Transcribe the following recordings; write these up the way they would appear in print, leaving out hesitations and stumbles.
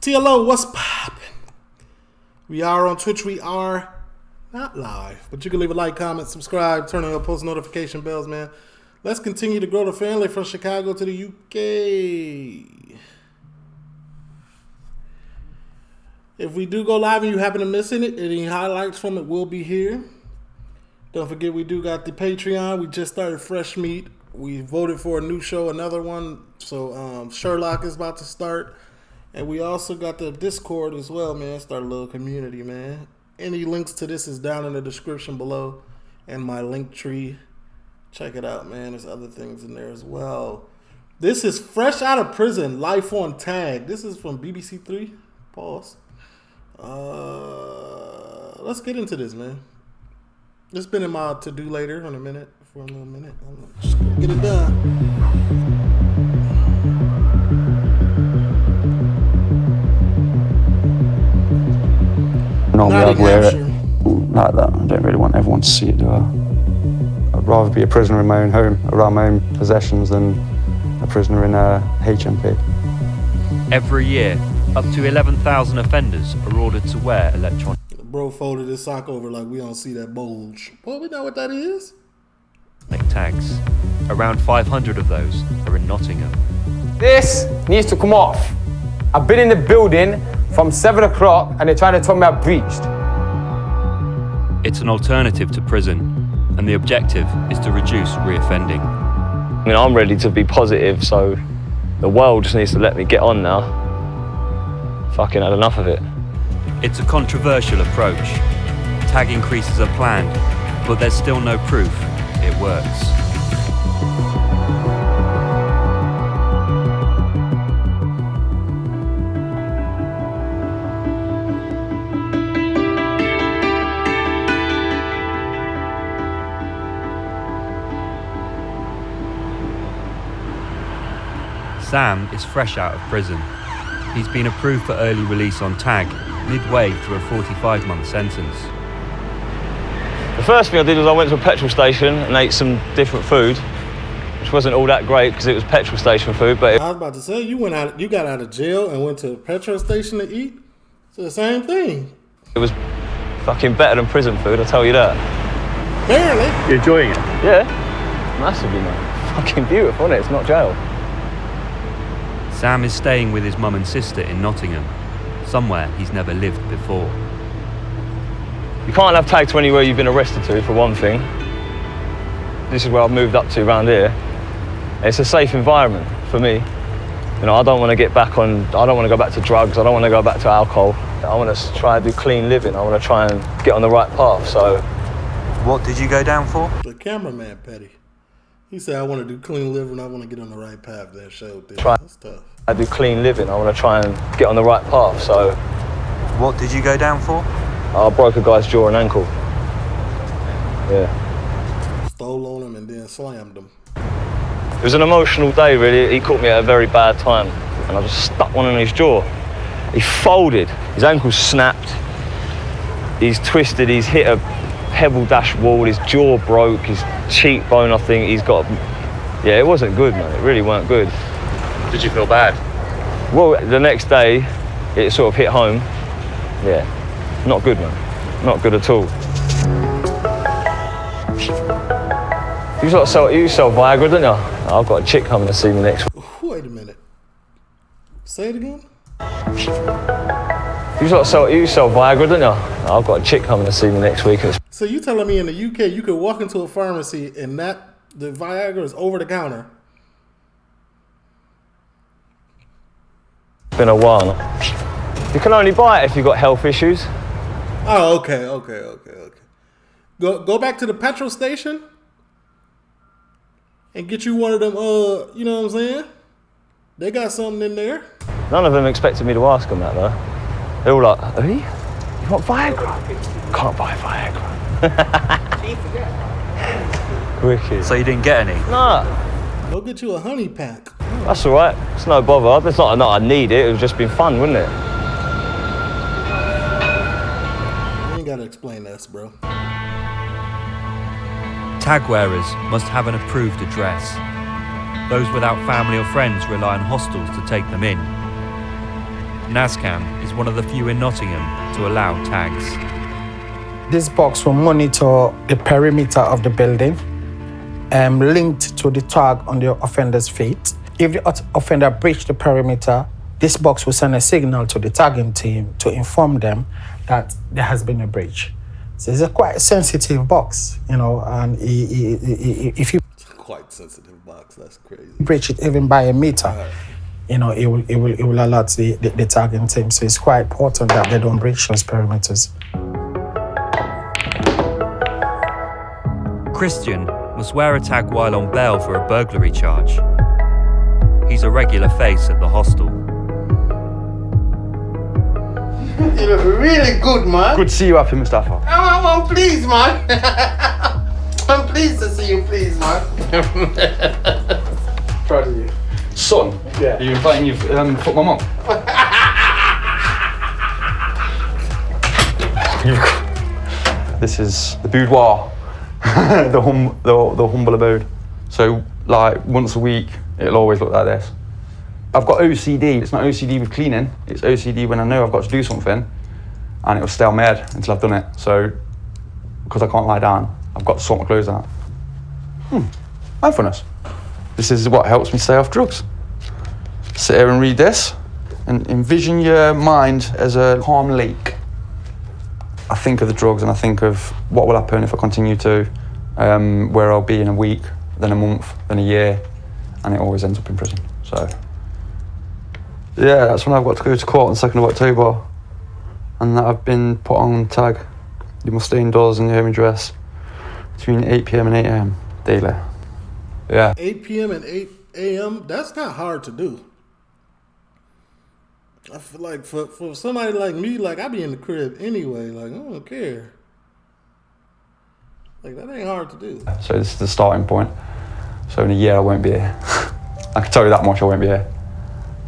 TLO, what's poppin'? We are on Twitch. We are not live, but you can leave a like, comment, subscribe, turn on your post notification bells, man. Let's continue to grow the family from Chicago to the UK. If we do go live and you happen to miss it, any highlights from it will be here. Don't forget, we do got the Patreon. We just started Fresh Meat. We voted for a new show, another one. So Sherlock is about to start. And we also got the Discord as well, man. Start a little community, man. Any links to this is down in the description below. And my link tree. Check it out, man. There's other things in there as well. This is fresh out of prison. Life on Tag. This is from BBC 3. Pause. Let's get into this, man. It's been in my to-do later for a little minute. I'm just gonna get it done. Normally I'd wear it like that. I don't really want everyone to see it, do I? I'd rather be a prisoner in my own home, around my own possessions, than a prisoner in a HMP. Every year, up to 11,000 offenders are ordered to wear electronic. Bro folded his sock over like we don't see that bulge. Well, we know what that is. Tags. Around 500 of those are in Nottingham. This needs to come off. I've been in the building from 7 o'clock and they're trying to tell me I've breached. It's an alternative to prison, and the objective is to reduce reoffending. I mean, I'm ready to be positive, so the world just needs to let me get on now. Fucking had enough of it. It's a controversial approach. Tag increases are planned, but there's still no proof it works. Sam is fresh out of prison. He's been approved for early release on Tag, midway through a 45-month sentence. The first thing I did was I went to a petrol station and ate some different food, which wasn't all that great because it was petrol station food, but I was about to say, you got out of jail and went to a petrol station to eat? It's the same thing. it was fucking better than prison food, I'll tell you that. Barely. You're enjoying it? Yeah, massively, man. Fucking beautiful, isn't it? It's not jail. Sam is staying with his mum and sister in Nottingham, somewhere he's never lived before. You can't have tagged to anywhere you've been arrested to, for one thing. This is where I've moved up to around here. It's a safe environment for me. You know, I don't want to get back on, I don't want to go back to drugs, I don't want to go back to alcohol. I want to try and do clean living, I want to try and get on the right path, so. What did you go down for? The cameraman, Petty. He said, I want to do clean living, I want to get on the right path. That showed this. That's tough. I do clean living, I want to try and get on the right path, so. What did you go down for? I broke a guy's jaw and ankle. Yeah. Stole on him and then slammed him. It was an emotional day, really. He caught me at a very bad time, and I just stuck one in his jaw. He folded, his ankle snapped, he's twisted, he's hit a pebble dash wall, his jaw broke, his cheekbone, I think he's got. Yeah, it wasn't good, man. It really weren't good. Did you feel bad? Well, the next day, it sort of hit home. Yeah, not good, man. Not good at all. You sell Viagra, don't you? I've got a chick coming to see me next week. Wait a minute. Say it again? You sell Viagra, don't you? I've got a chick coming to see me next week. So you telling me in the UK you could walk into a pharmacy and the Viagra is over the counter? Been a while. You can only buy it if you've got health issues. Oh, okay. Go back to the petrol station and get you one of them, you know what I'm saying? They got something in there. None of them expected me to ask them that, though. They're all like, hey, you want Viagra? Can't buy Viagra. Wicked. So you didn't get any? Nah. Go get you a honey pack. That's all right. It's no bother. It's not I need it. It would just been fun, wouldn't it? You ain't got to explain this, bro. Tag wearers must have an approved address. Those without family or friends rely on hostels to take them in. NASCAM is one of the few in Nottingham to allow tags. This box will monitor the perimeter of the building, linked to the tag on the offender's feet. If the offender breached the perimeter, this box will send a signal to the tagging team to inform them that there has been a breach. So it's a quite sensitive box, you know, and if you Quite sensitive box, that's crazy. breach it even by a meter, you know, it will alert the tagging team. So it's quite important that they don't breach those perimeters. Christian must wear a tag while on bail for a burglary charge. He's a regular face at the hostel. You look really good, man. Good to see you happy, Mustafa. I'm pleased, man. I'm pleased to see you pleased, man. Proud of you. Son, Yeah. are you inviting your fuck my mum? This is the boudoir, the humble abode. So, like, once a week, it'll always look like this. I've got OCD. It's not OCD with cleaning. It's OCD when I know I've got to do something, and it'll stay on my head until I've done it. So, because I can't lie down, I've got to sort my clothes out. Mindfulness. This is what helps me stay off drugs. Sit here and read this, and envision your mind as a calm lake. I think of the drugs and I think of what will happen if I continue to, where I'll be in a week, then a month, then a year, and it always ends up in prison. So, yeah, that's when I've got to go to court on the 2nd of October, and that I've been put on tag. You must stay indoors in your home address between 8 p.m. and 8 a.m. daily. Yeah. 8 p.m. and 8 a.m., that's not hard to do. I feel like for somebody like me, like, I be in the crib anyway. Like, I don't care. Like, that ain't hard to do. So this is the starting point. So in a year I won't be here. I can tell you that much, I won't be here.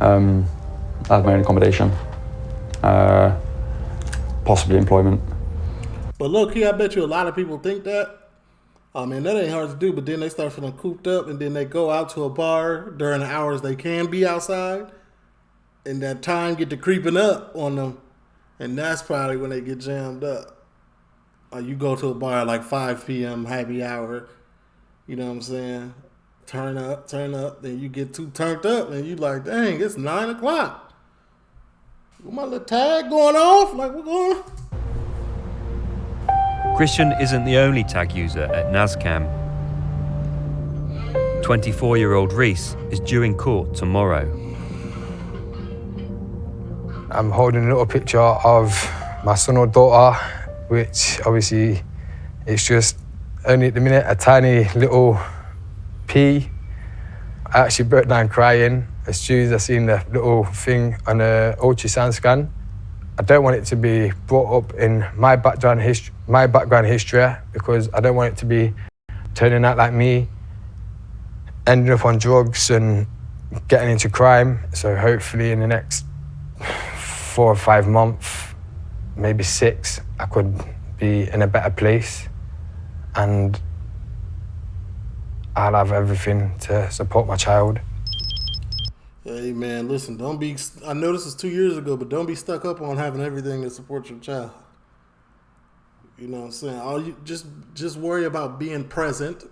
I have my own accommodation. Possibly employment. But low-key, I bet you a lot of people think that. I mean, that ain't hard to do, but then they start feeling cooped up, and then they go out to a bar during the hours they can be outside, and that time get to creeping up on them, and that's probably when they get jammed up. Or you go to a bar at like 5 p.m., happy hour, you know what I'm saying? Turn up, then you get too turned up, and you like, dang, it's 9 o'clock. With my little tag going off, like, what's going on? Christian isn't the only tag user at NASCAM. 24-year-old Rhys is due in court tomorrow. I'm holding a little picture of my son or daughter, which obviously it's just only at the minute a tiny little pea. I actually broke down crying as soon as I seen the little thing on the ultrasound scan. I don't want it to be brought up in my background history because I don't want it to be turning out like me, ending up on drugs and getting into crime. So hopefully in the next 4 or 5 months, maybe 6, I could be in a better place and I'll have everything to support my child. Hey man, listen, don't be, I know this is 2 years ago, but don't be stuck up on having everything to support your child. You know what I'm saying? All you just worry about being present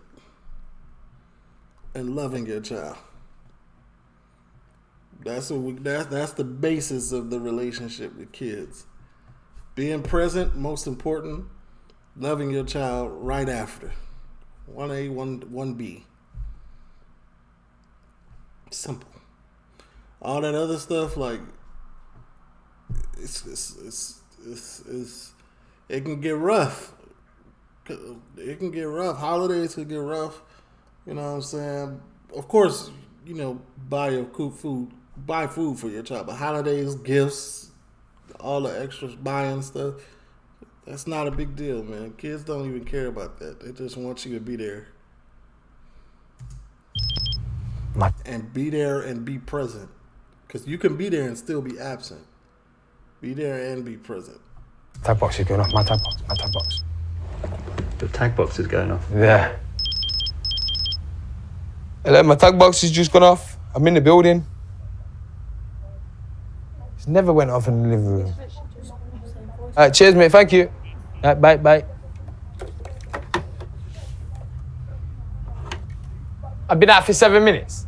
and loving your child. That's the basis of the relationship with kids. Being present, most important, loving your child right after. 1A, 1B. Simple. All that other stuff, like, it can get rough. It can get rough. Holidays can get rough. You know what I'm saying? Of course, you know, buy food for your child. But holidays, gifts, all the extras, buying stuff, that's not a big deal, man. Kids don't even care about that. They just want you to be there. And be there and be present. Because you can be there and still be absent. Be there and be present. Tag box is going off, my tag box. The tag box is going off. Yeah. Hello, my tag box has just gone off. I'm in the building. Never went off in the living room. Cheers, mate. Thank you. Bye. I've been out for 7 minutes.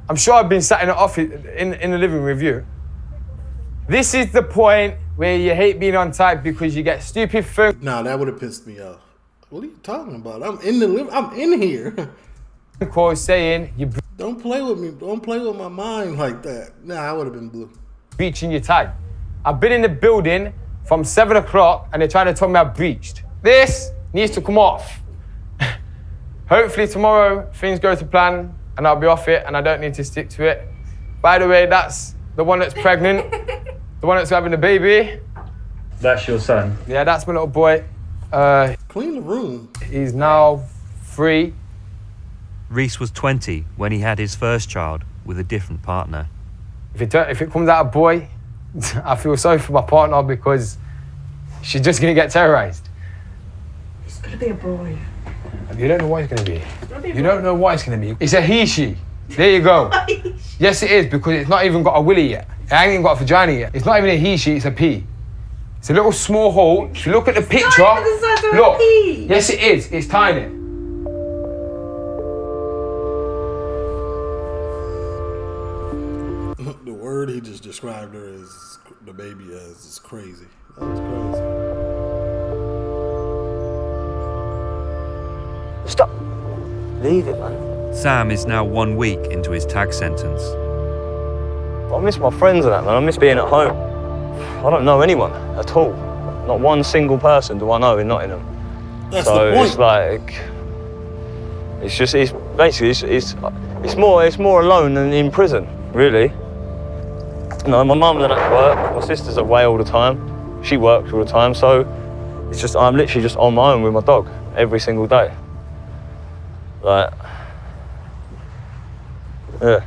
I'm sure I've been sat in the office, in the living room with you. This is the point where you hate being on time because you get stupid phone Nah, that would have pissed me off. What are you talking about? I'm in here. calls saying you're Don't play with me. Don't play with my mind like that. Nah, I would have been blue. breaching your time. I've been in the building from 7 o'clock and they're trying to tell me I've breached. This needs to come off. Hopefully tomorrow things go to plan and I'll be off it and I don't need to stick to it. By the way, that's the one that's pregnant, the one that's having a baby. That's your son. Yeah, that's my little boy. Clean the room. He's now 3. Rhys was 20 when he had his first child with a different partner. If it comes out a boy, I feel sorry for my partner because she's just gonna get terrorized. It's gonna be a boy. You don't know what it's gonna be. You don't know what it's gonna be. It's a he, she. There you go. Yes, it is, because it's not even got a willy yet. It ain't even got a vagina yet. It's not even a he, she, it's a P. It's a little small hole. If you look at the picture, not even the size of a look. pea. Yes, it is. It's tiny. The word he just described her as the baby as is crazy. That was crazy. Stop. Leave it, man. Sam is now 1 week into his tag sentence. I miss my friends and that, man. I miss being at home. I don't know anyone at all. Not one single person do I know in Nottingham. That's So the point. it's like, it's more alone than in prison, really. You know, my mum's at work, my sister's away all the time. She works all the time, so it's just, I'm literally just on my own with my dog every single day. Like, yeah.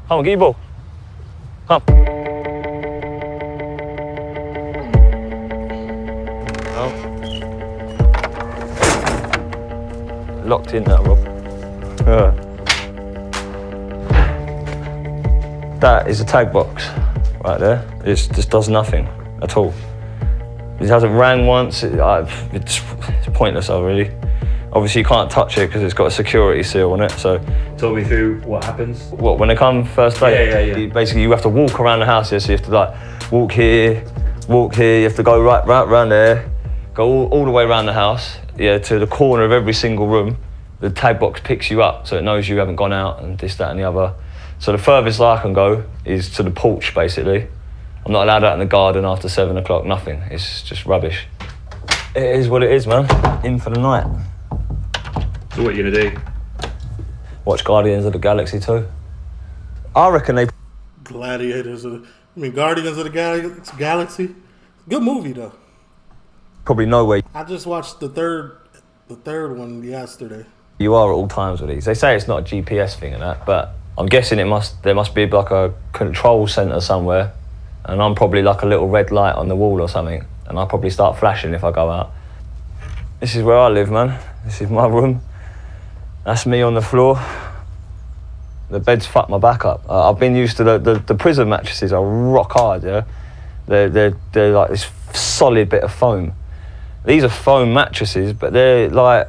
Come on, get your ball. Come. No. Locked in now, Rob. Yeah. That is a tag box right there. It just does nothing at all. It hasn't rang once. It's pointless, really. Obviously, you can't touch it because it's got a security seal on it. So, Talk me through what happens. what when they come first day? Yeah. Basically, you have to walk around the house here. So you have to like walk here. You have to go right around there, go all the way around the house. Yeah, to the corner of every single room. The tag box picks you up, so it knows you haven't gone out and this, that, and the other. So the furthest I can go is to the porch, basically. I'm not allowed out in the garden after 7 o'clock. Nothing. It's just rubbish. It is what it is, man. In for the night. So what are you gonna do? Watch Guardians of the Galaxy 2. I reckon they Guardians of the Galaxy. Good movie though. probably know where I just watched the third one yesterday. you are at all times with these. They say it's not a GPS thing and that, but I'm guessing there must be like a control centre somewhere, and I'm probably like a little red light on the wall or something, and I'll probably start flashing if I go out. This is where I live, man. This is my room. That's me on the floor. The bed's fucked my back up. I've been used to the prison mattresses are rock hard, yeah. They're like this solid bit of foam. These are foam mattresses, but they're like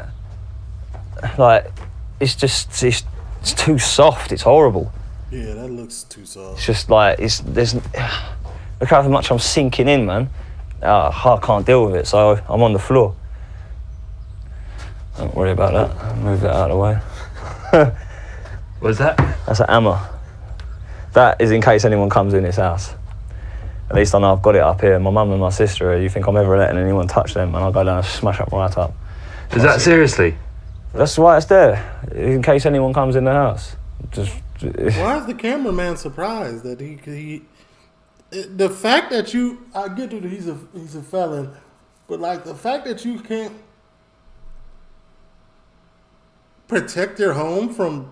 it's too soft. It's horrible. Yeah, that looks too soft. It's just like look how much I'm sinking in, man. I can't deal with it, so I'm on the floor. Don't worry about that. I'll move that out of the way. What's that? That's an hammer. That is in case anyone comes in this house. At least I know I've got it up here. My mum and my sister, you think I'm ever letting anyone touch them, and I'll go down and smash up right up. Is that seriously? That's why it's there, in case anyone comes in the house. Why is the cameraman surprised that he the fact that I get that he's a felon, but like the fact that you can't protect your home from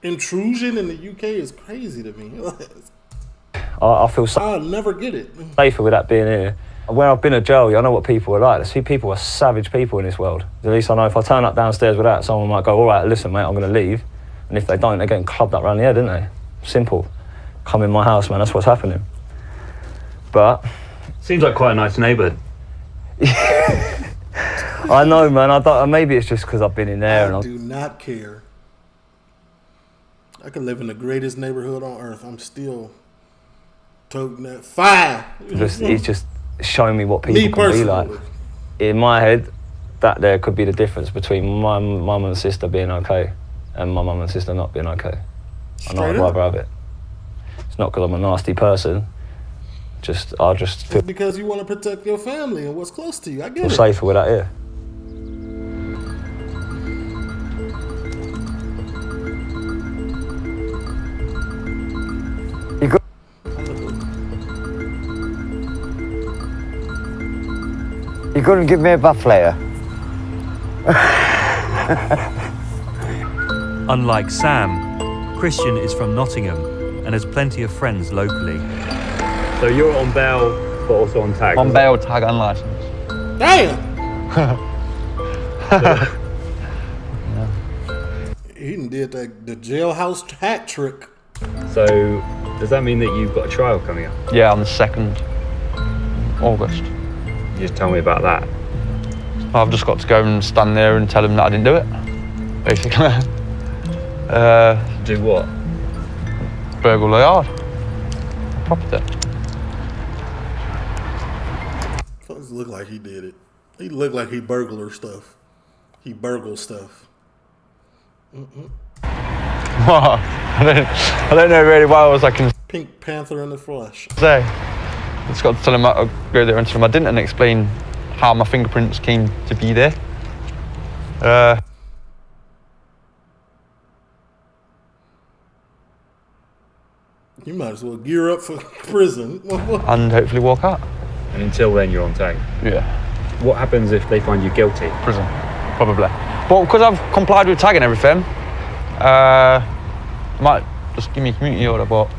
intrusion in the UK is crazy to me. I feel I'll never get it. safer with that being here. Where I've been at jail, I know what people are like. I see people are savage people in this world. At least I know if I turn up downstairs with that, someone might go, all right, listen, mate, I'm going to leave. And if they don't, they're getting clubbed up around the head, aren't they? Simple. come in my house, man. That's what's happening. But Seems like quite a nice neighbourhood. I know, man. I don't. Maybe it's just because I've been in there. I do not care. I could live in the greatest neighborhood on earth. I'm still toting that fire. He's just showing me what people Me can be like. personally. In my head, that there could be the difference between my mum and sister being okay and my mum and sister not being okay. I know I'd Straight up. rather have it. It's not because I'm a nasty person. I'll just feel It's because you want to protect your family and what's close to you. I get it. safer with that here. You couldn't give me a bath later? Unlike Sam, Christian is from Nottingham and has plenty of friends locally. So you're on bail, but also on tag. On bail, tag and licence. Damn. He done did the jailhouse hat trick. So does that mean that you've got a trial coming up? Yeah, on the 2nd August. You just tell me about that. I've just got to go and stand there and tell them that I didn't do it, basically. Do what? Burgle the yard. Property. Doesn't look like he did it. He looked like he burglar stuff. He burgled stuff. I don't know really what else I can Pink Panther in the flesh. say. I just got to tell him I'll go there and tell him I didn't and explain how my fingerprints came to be there. You might as well gear up for prison. And hopefully walk out. And until then, you're on tag. Yeah. What happens if they find you guilty? Prison, probably. But because I've complied with tag and everything, might just give me a community order, but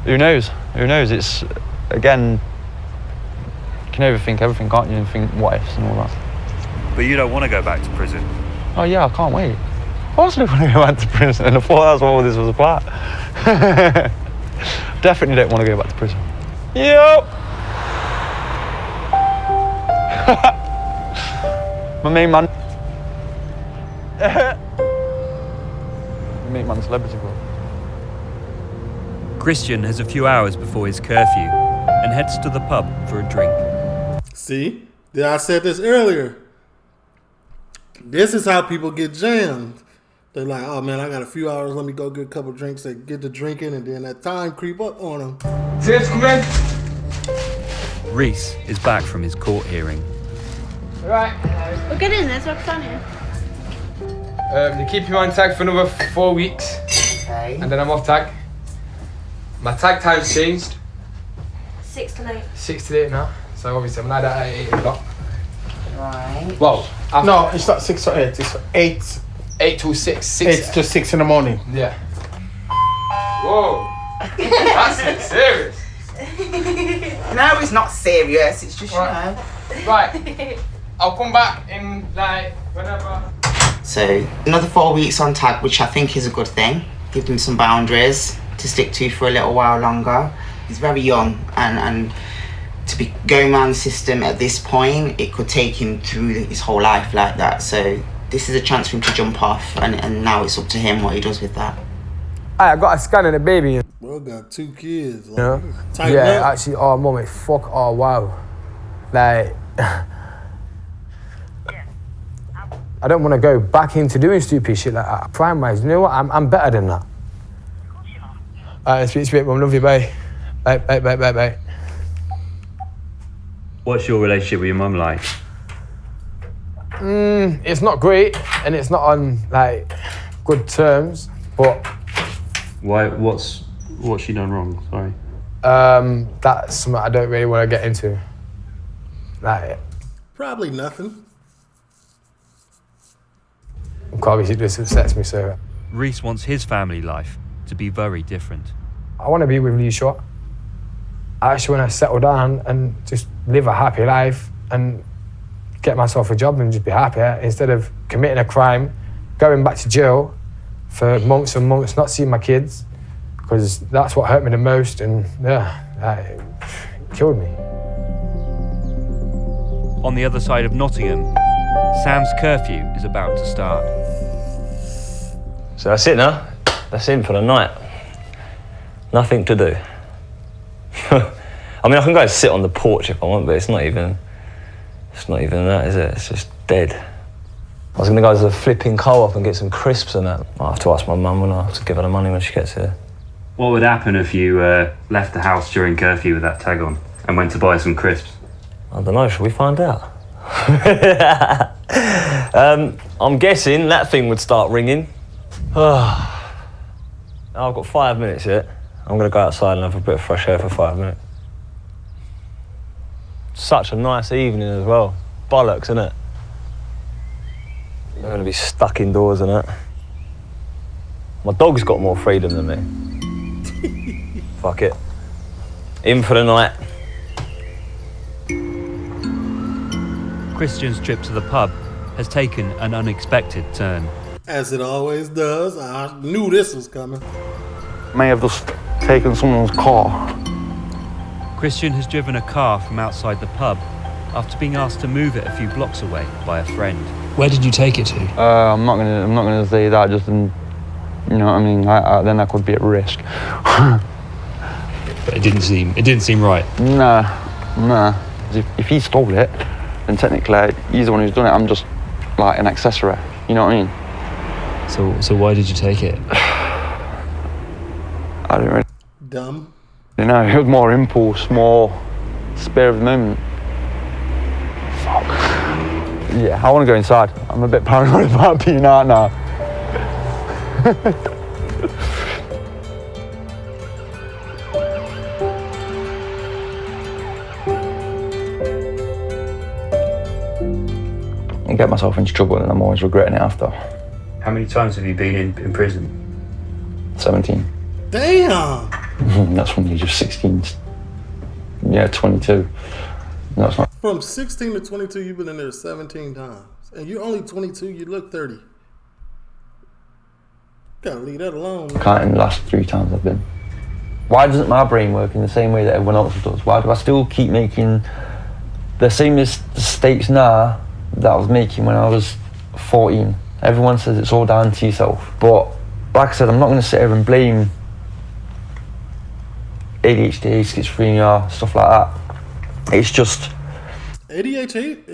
who knows? Who knows? It's, again, you can overthink everything, can't you? And think what ifs and all that. But you don't want to go back to prison. Oh yeah, I can't wait. Of course I don't want to go back to prison, and I thought that's what all this was about. Definitely don't want to go back to prison. Yep. My main man. My main man celebrity, bro. Christian has a few hours before his curfew and heads to the pub for a drink. See? I said this earlier. This is how people get jammed. They're like, oh man, I got a few hours, let me go get a couple drinks. They get to drinking and then that time creep up on them. Rhys is back from his court hearing. Right. We're good in this, what's on here? They keep you on tag for another 4 weeks. Okay. And then I'm off tag. My tag time's changed. 6 to 8. 6 to 8 now. So obviously I'm not at 8 o'clock. Right. Well, No, it's not 6 or 8. It's 8. 8 to 6. 8 to 6 in the morning. Yeah. Whoa. That's serious. No, it's not serious. It's just, Right. Right. I'll come back in like whenever. So, another 4 weeks on tag, which I think is a good thing. Give him some boundaries to stick to for a little while longer. He's very young, and to be going around the system at this point, it could take him through his whole life like that. So, this is a chance for him to jump off, and now it's up to him what he does with that. I got a scan of the baby. Bro got 2 kids. Like, Yeah. tighten Yeah, up. actually, oh, mummy, fuck, oh, wow. Like, I don't want to go back into doing stupid shit like that. Crime-wise, you know what? I'm better than that. Alright, speak to you, mum. Love you, bye. Bye, bye, bye, bye, bye. What's your relationship with your mum like? It's not great, and it's not on, like, good terms, but Why? What's she done wrong? Sorry. that's something I don't really want to get into. Like, Probably nothing. obviously it just upsets me, so Rhys wants his family life to be very different. I want to be with Lee Short. I actually want to settle down and just live a happy life and get myself a job and just be happy instead of committing a crime, going back to jail for months and months, not seeing my kids, because that's what hurt me the most, and it killed me. On the other side of Nottingham, Sam's curfew is about to start. So that's it now. That's it for the night. Nothing to do. I mean, I can go and sit on the porch if I want, but it's not even that, is it? It's just dead. I was gonna go to the flipping co-op and get some crisps and that. I'll have to ask my mum when I have to give her the money when she gets here. What would happen if you left the house during curfew with that tag on and went to buy some crisps? I don't know, should we find out? I'm guessing that thing would start ringing. I've got 5 minutes yet. I'm gonna go outside and have a bit of fresh air for 5 minutes. Such a nice evening as well. Bollocks, innit? I'm gonna be stuck indoors and that. My dog's got more freedom than me. Fuck it. In for the night. Christian's trip to the pub has taken an unexpected turn. As it always does. I knew this was coming. May have just taken someone's car. Christian has driven a car from outside the pub after being asked to move it a few blocks away by a friend. Where did you take it to? I'm not gonna say that. Just in, you know what I mean. Then I could be at risk. But it didn't seem right. Nah. If he stole it, then technically he's the one who's done it. I'm just like an accessory. You know what I mean? So why did you take it? I don't really. Dumb. You know, it was more impulse, more spare of the moment. Fuck. Yeah, I want to go inside. I'm a bit paranoid about being out now. I get myself into trouble and I'm always regretting it after. How many times have you been in prison? 17. Damn! That's from the age of 16. Yeah, 22. No, it's not. From 16 to 22, you've been in there 17 times. And you're only 22, you look 30. Gotta leave that alone, man. Counting the last 3 times I've been. Why doesn't my brain work in the same way that everyone else does? Why do I still keep making the same mistakes now that I was making when I was 14? Everyone says it's all down to yourself. But like I said, I'm not going to sit here and blame ADHD, schizophrenia, stuff like that. It's just ADHD,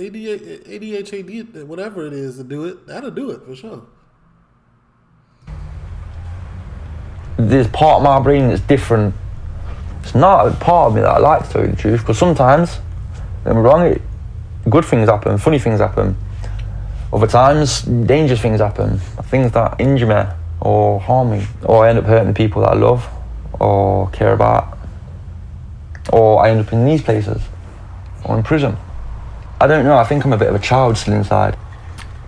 whatever it is to do it, that'll do it for sure. There's part of my brain that's different. It's not a part of me that I like, to tell you the truth, because sometimes, don't get me wrong, good things happen, funny things happen. Other times, dangerous things happen, things that injure me or harm me, or I end up hurting the people that I love or care about, or I end up in these places or in prison. I don't know, I think I'm a bit of a child still inside.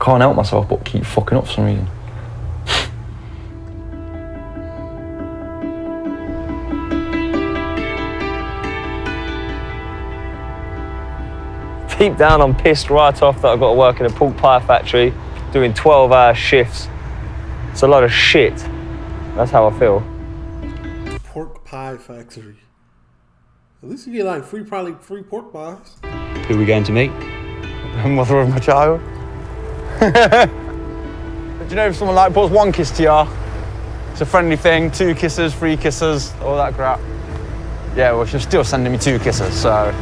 Can't help myself but keep fucking up for some reason. Deep down, I'm pissed right off that I've got to work in a pork pie factory, doing 12-hour shifts. It's a lot of shit. That's how I feel. Pork pie factory. At least you get like probably free pork pies. Who are we going to meet? Mother of my child. Do you know if someone like puts one kiss to you, it's a friendly thing, 2 kisses, 3 kisses, all that crap. Yeah, well, she's still sending me 2 kisses, so.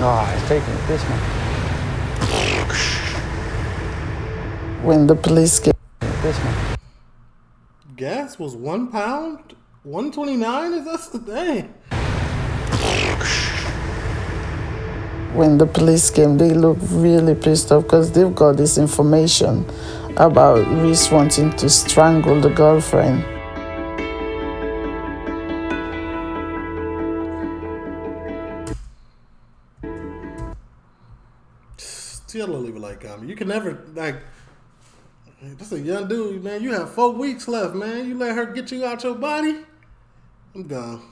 Oh, it's taking it this man. When the police came. This man. Gas was £1, $1.29. Is that the thing? When the police came, they looked really pissed off because they've got this information about Rhys wanting to strangle the girlfriend. Still don't leave it like that. You can never, like, that's a young dude, man. You have 4 weeks left, man. You let her get you out your body, I'm gone.